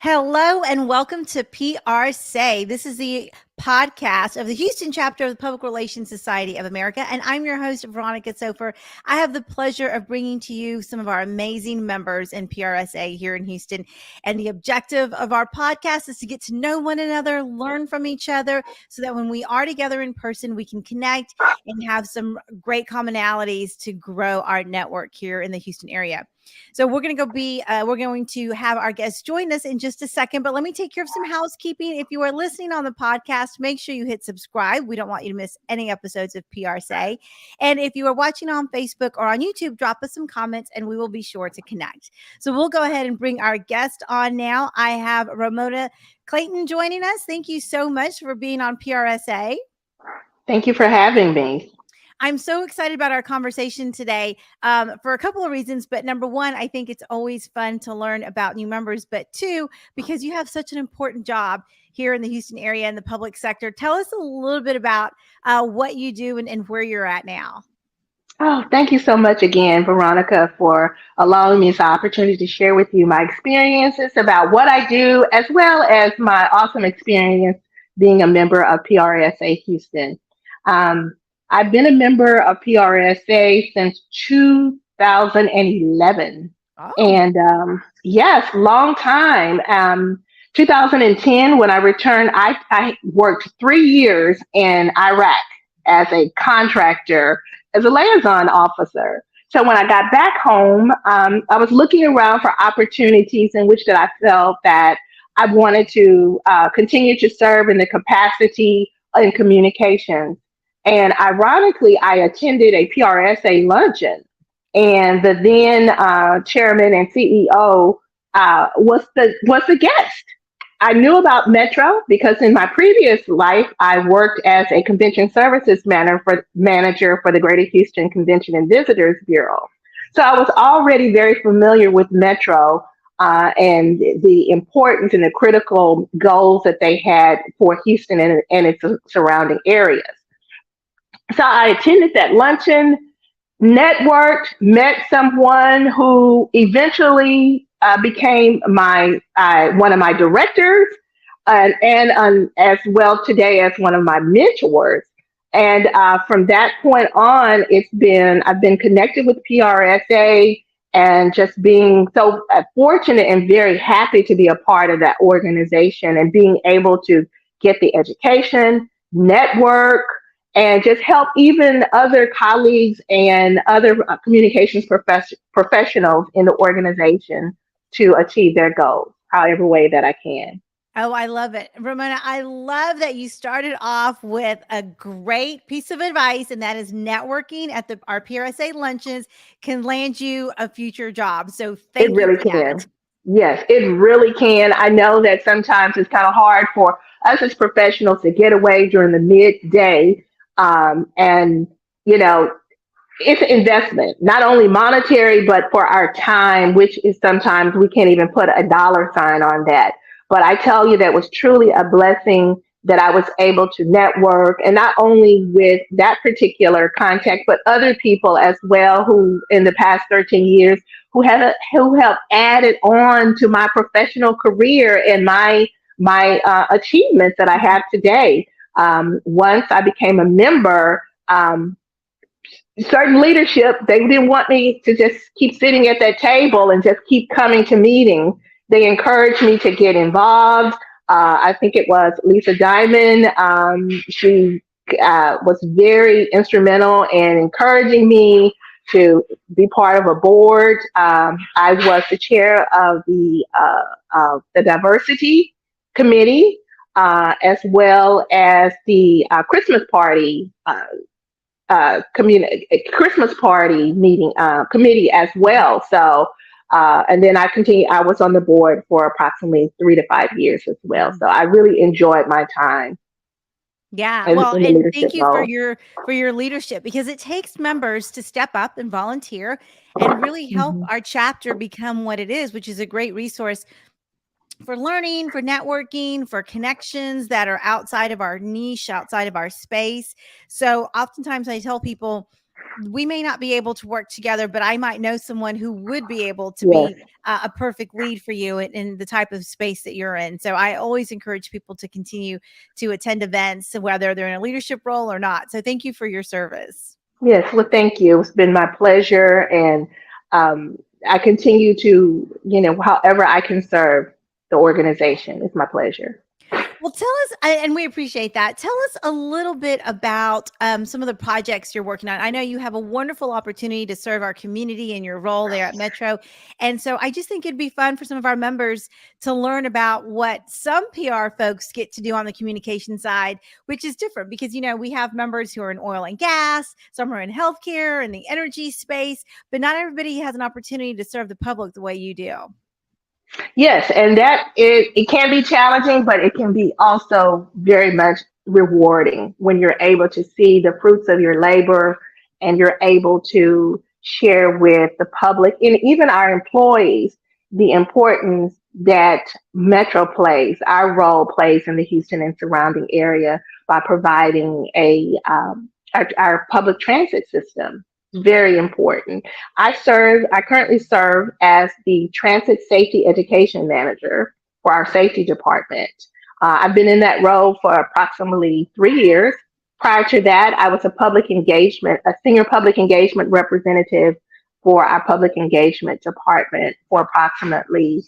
Hello and welcome to PRSay. This is the podcast of the Houston chapter of the Public Relations Society of America. And I'm your host, Veronica Sopher. I have the pleasure of bringing to you some of our amazing members in PRSA here in Houston. And the objective of our podcast is to get to know one another, learn from each other, so that when we are together in person, we can connect and have some great commonalities to grow our network here in the Houston area. So we're going to have our guests join us in just a second, but let me take care of some housekeeping. If you are listening on the podcast, make sure you hit subscribe. We don't want you to miss any episodes of PRSay. And if you are watching on Facebook or on YouTube, drop us some comments and we will be sure to connect. So we'll go ahead and bring our guest on now. I have Ramona Crayton joining us. Thank you so much for being on PRSA. Thank you for having me. I'm so excited about our conversation today for a couple of reasons. But number one, I think it's always fun to learn about new members. But two, because you have such an important job here in the Houston area in the public sector. Tell us a little bit about what you do and where you're at now. Oh, thank you so much again, Veronica, for allowing me this opportunity to share with you my experiences about what I do, as well as my awesome experience being a member of PRSA Houston. I've been a member of PRSA since 2011. Oh. And yes, long time. 2010, when I returned, I worked 3 years in Iraq as a contractor, as a liaison officer. So when I got back home, I was looking around for opportunities in which that I felt that I wanted to continue to serve in the capacity in communications. And ironically, I attended a PRSA luncheon, and the then chairman and CEO was the guest. I knew about Metro because in my previous life, I worked as a convention services manager for the Greater Houston Convention and Visitors Bureau. So I was already very familiar with Metro and the importance and the critical goals that they had for Houston and its surrounding areas. So I attended that luncheon, networked, met someone who eventually became one of my directors, and as well today as one of my mentors. And from that point on, I've been connected with PRSA and just being so fortunate and very happy to be a part of that organization and being able to get the education, network, and just help even other colleagues and other communications professionals in the organization to achieve their goals, however way that I can. Oh, I love it. Ramona, I love that you started off with a great piece of advice, and that is networking at our PRSA luncheons can land you a future job. So thank It you really for can. that. Yes, it really can. I know that sometimes it's kind of hard for us as professionals to get away during the midday. And, you know, it's an investment, not only monetary, but for our time, which is sometimes we can't even put a dollar sign on that. But I tell you, that was truly a blessing that I was able to network, and not only with that particular contact, but other people as well who in the past 13 years who have added on to my professional career and my achievements that I have today. Once I became a member, certain leadership, they didn't want me to just keep sitting at that table and just keep coming to meetings. They encouraged me to get involved. I think it was Lisa Diamond. She was very instrumental in encouraging me to be part of a board. I was the chair of the diversity committee, as well as the Christmas party Christmas party meeting committee as well. So, and then I was on the board for approximately 3 to 5 years as well. So I really enjoyed my time. Yeah. Well, In the and leadership thank you role. for your leadership, because it takes members to step up and volunteer and really help Mhm. our chapter become what it is, which is a great resource for learning, for networking, for connections that are outside of our niche, outside of our space. So oftentimes I tell people, we may not be able to work together, but I might know someone who would be able to Yes. be a perfect lead for you in the type of space that you're in. So I always encourage people to continue to attend events, whether they're in a leadership role or not. So thank you for your service. Yes. Well, thank you. It's been my pleasure. And I continue to, however I can serve the organization. It's my pleasure. Well, tell us, and we appreciate that. Tell us a little bit about some of the projects you're working on. I know you have a wonderful opportunity to serve our community in your role there at Metro. And so I just think it'd be fun for some of our members to learn about what some PR folks get to do on the communication side, which is different because, we have members who are in oil and gas, some are in healthcare and the energy space, but not everybody has an opportunity to serve the public the way you do. Yes, and that it can be challenging, but it can be also very much rewarding when you're able to see the fruits of your labor and you're able to share with the public and even our employees the importance that Metro plays, our role plays in the Houston and surrounding area by providing our public transit system. Very important. I currently serve as the Transit Safety Education Manager for our safety department. I've been in that role for approximately 3 years. Prior to that, I was a senior public engagement representative for our public engagement department for approximately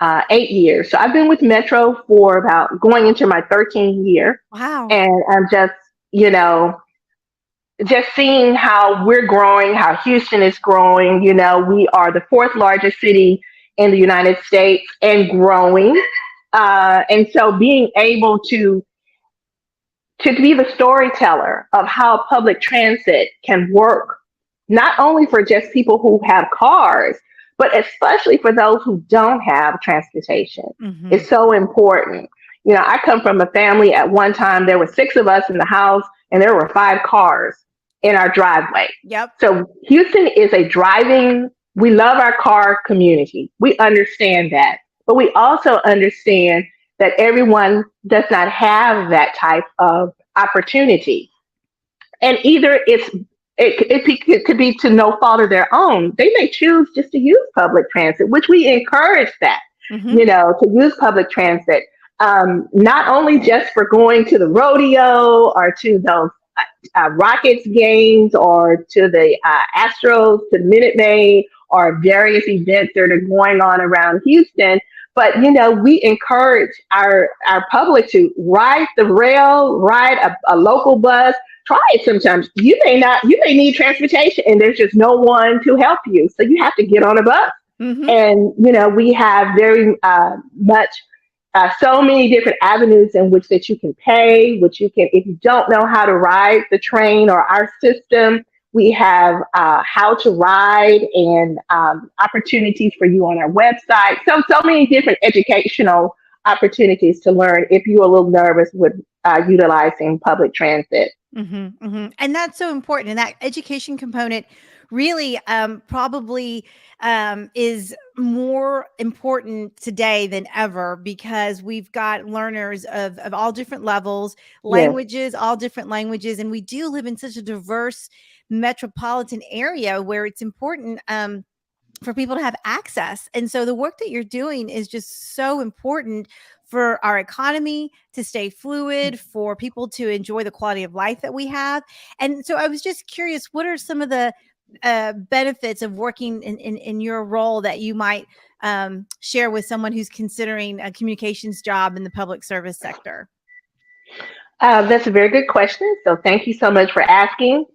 8 years. So I've been with Metro for about going into my 13th year. Wow. And I'm just seeing how we're growing, how Houston is growing. We are the fourth largest city in the United States and growing. And so being able to be the storyteller of how public transit can work, not only for just people who have cars, but especially for those who don't have transportation, is so important. I come from a family. At one time, there were 6 of us in the house, and there were 5 cars in our driveway. Yep. So Houston is we love our car community. We understand that. But we also understand that everyone does not have that type of opportunity. And either it could be to no fault of their own. They may choose just to use public transit, which we encourage that, to use public transit, not only just for going to the rodeo or to those Rockets games or to the Astros, to Minute Maid, or various events that are going on around Houston. But, we encourage our public to ride the rail, ride a local bus. Try it sometimes. You may need transportation and there's just no one to help you. So you have to get on a bus. And, we have very much so many different avenues in which that you can pay, which you can, if you don't know how to ride the train or our system, we have how to ride and opportunities for you on our website. So many different educational opportunities to learn if you're a little nervous with utilizing public transit. And that's so important. And that education component really probably is more important today than ever because we've got learners of all different levels, languages, all different languages. And we do live in such a diverse metropolitan area where it's important for people to have access. And so the work that you're doing is just so important for our economy to stay fluid, for people to enjoy the quality of life that we have. And so I was just curious, what are some of the benefits of working in your role that you might share with someone who's considering a communications job in the public service sector? That's a very good question. So thank you so much for asking.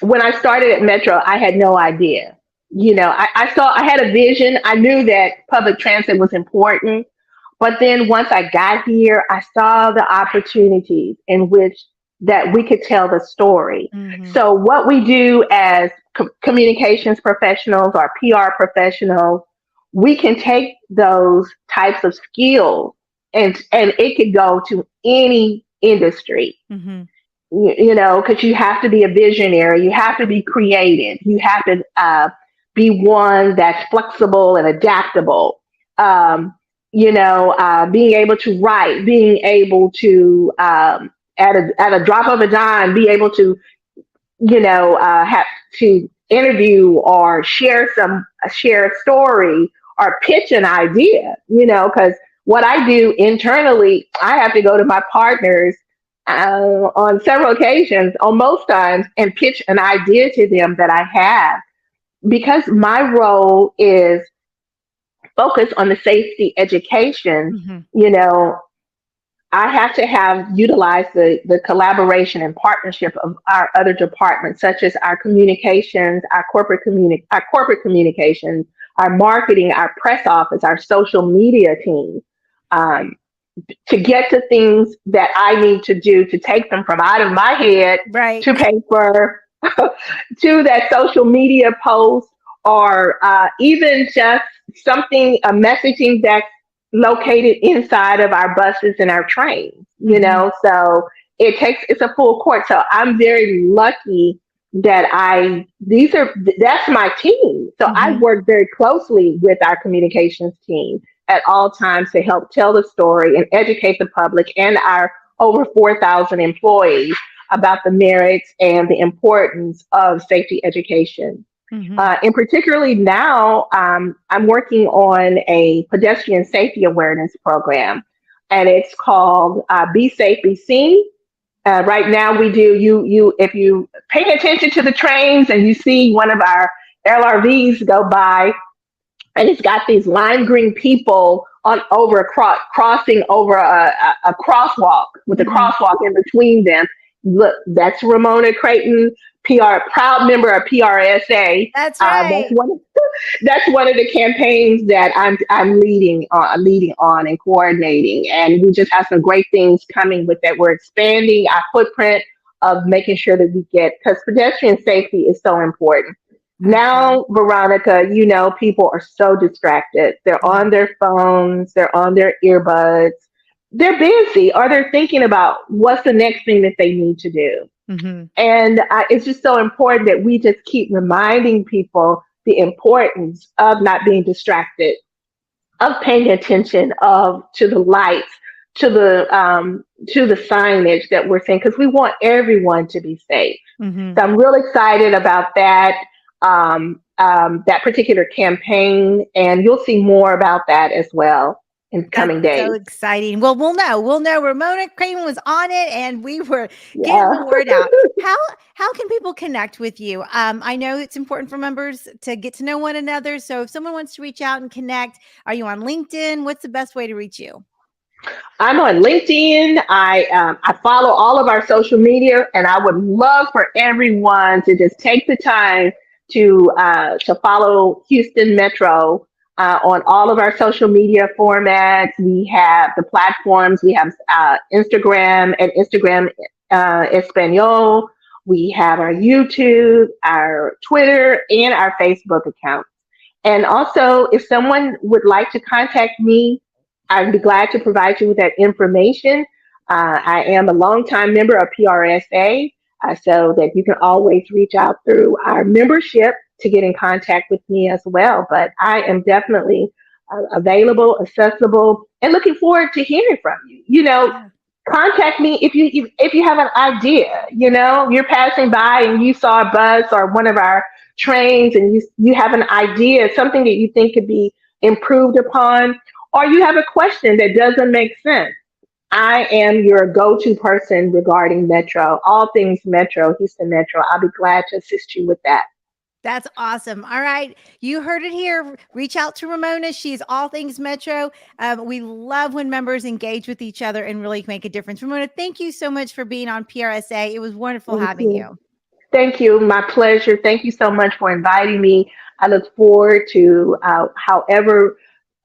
When I started at Metro, I had no idea. I had a vision. I knew that public transit was important. But then once I got here, I saw the opportunities in which that we could tell the story. So what we do as communications professionals or PR professionals, we can take those types of skills and it could go to any industry. Because you have to be a visionary, you have to be creative, you have to be one that's flexible and adaptable. Being able to write, being able to at a drop of a dime, be able to have to interview or share a story or pitch an idea, because what I do internally, I have to go to my partners on several occasions, on most times, and pitch an idea to them that I have, because my role is focused on the safety education. Mhm. you know, I have to have utilized the collaboration and partnership of our other departments, such as our communications, our corporate communications, our marketing, our press office, our social media team, um, to get to things that I need to do to take them from out of my head Right. to paper to that social media post, or even just a messaging that's located inside of our buses and our trains, Mhm. So it's a full court. So I'm very lucky that that's my team. So I Mhm. work very closely with our communications team at all times to help tell the story and educate the public and our over 4,000 employees about the merits and the importance of safety education. Mhm. And particularly now, I'm working on a pedestrian safety awareness program, and it's called Be Safe, Be Seen. Right now, we do if you pay attention to the trains and you see one of our LRVs go by, and it's got these lime green people crossing over a crosswalk with a Mhm. crosswalk in between them. Look, that's Ramona Crayton, proud member of PRSA. That's That's right. one of the campaigns that I'm leading on and coordinating, and we just have some great things coming with that. We're expanding our footprint of making sure that we get, because pedestrian safety is so important. Absolutely. Now, Veronica, people are so distracted. They're Yeah. on their phones, they're on their earbuds, they're busy, or they're thinking about what's the next thing that they need to do. Mhm. And it's just so important that we just keep reminding people the importance of not being distracted, of paying attention to the lights, to the signage that we're seeing, because we want everyone to be safe. Mhm. So I'm real excited about that particular campaign, and you'll see more about that as well in That's coming so days. exciting. Well, we'll know Ramona Crayton was on it and we were getting Yeah. the word out. How can people connect with you? I know it's important for members to get to know one another. So if someone wants to reach out and connect, are you on LinkedIn? What's the best way to reach you? I'm on LinkedIn. I follow all of our social media, and I would love for everyone to just take the time to follow Houston Metro on all of our social media formats. We have the platforms. We have Instagram and Instagram Espanol. We have our YouTube, our Twitter, and our Facebook account. And also, if someone would like to contact me, I'd be glad to provide you with that information. I am a longtime member of PRSA, so that you can always reach out through our membership to get in contact with me as well. But I am definitely available, accessible, and looking forward to hearing from you. Yeah. Contact me if you have an idea. You're passing by and you saw a bus or one of our trains, and you have an idea, something that you think could be improved upon, or you have a question that doesn't make sense. I am your go-to person regarding Metro, all things Metro, Houston Metro. I'll be glad to assist you with that. That's awesome. All right. You heard it here. Reach out to Ramona. She's all things Metro. We love when members engage with each other and really make a difference. Ramona, thank you so much for being on PRSA. It was wonderful Thank having you. you. Thank you. My pleasure. Thank you so much for inviting me. I look forward to however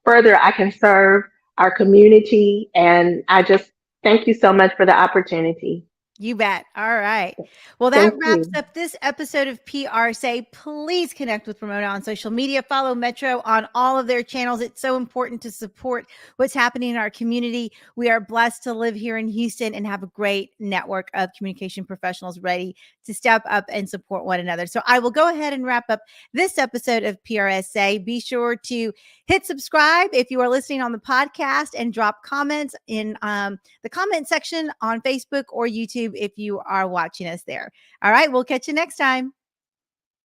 further I can serve our community. And I just thank you so much for the opportunity. You bet. All right. Well, that Thank wraps you. up this episode of PRSay. Please connect with Ramona on social media. Follow Metro on all of their channels. It's so important to support what's happening in our community. We are blessed to live here in Houston and have a great network of communication professionals ready to step up and support one another. So I will go ahead and wrap up this episode of PRSay. Be sure to hit subscribe if you are listening on the podcast, and drop comments in the comment section on Facebook or YouTube. YouTube if you are watching us there. All right, we'll catch you next time.